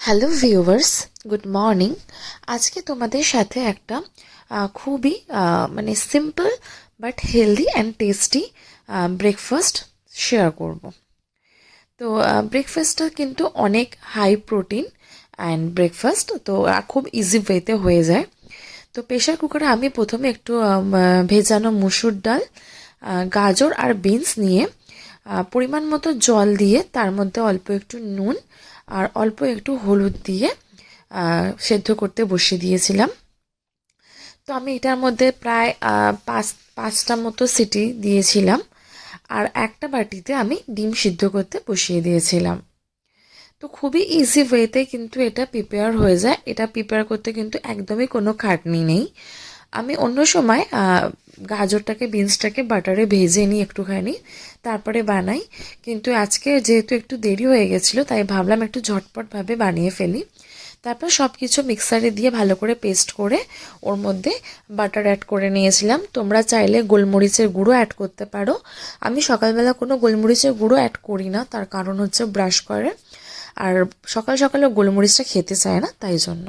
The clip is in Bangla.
Hello viewers, good morning. আজকে তোমাদের সাথে একটা খুবই simple but healthy and tasty breakfast share করব। তো ব্রেকফাস্টটা কিন্তু অনেক হাই প্রোটিন অ্যান্ড ব্রেকফাস্ট, তো খুব ইজি ওয়েতে হয়ে যায়। তো প্রেশার কুকারে আমি প্রথমে একটু ভেজানো মুসুর ডাল, গাজর আর বিনস নিয়ে পরিমাণ মতো জল দিয়ে তার মধ্যে অল্প একটু নুন আর অল্প একটু হলুদ দিয়ে সেদ্ধ করতে বসিয়ে দিয়েছিলাম। তো আমি এটার মধ্যে প্রায় পাঁচটা মতো সিটি দিয়েছিলাম, আর একটা বাটিতে আমি ডিম সিদ্ধ করতে বসিয়ে দিয়েছিলাম। তো খুবই ইজি ওয়েতে কিন্তু এটা প্রিপেয়ার হয়ে যায়। এটা প্রিপেয়ার করতে কিন্তু একদমই কোনো খাটনি নেই। আমি অন্য সময় গাজরটাকে বিনসটাকে বাটারে ভেজে নিই একটুখানি, তারপরে বানাই। কিন্তু আজকে যেহেতু একটু দেরি হয়ে গেছিলো, তাই ভাবলাম একটু ঝটপটভাবে বানিয়ে ফেলি। তারপর সব কিছু মিক্সারে দিয়ে ভালো করে পেস্ট করে ওর মধ্যে বাটার অ্যাড করে নিয়েছিলাম। তোমরা চাইলে গোলমরিচের গুঁড়ো অ্যাড করতে পারো। আমি সকালবেলা কোনো গোলমরিচের গুঁড়ো অ্যাড করি না, তার কারণ হচ্ছে ব্রাশ করে, আর সকাল সকালে গোলমরিচটা খেতে চায় না, তাই জন্য।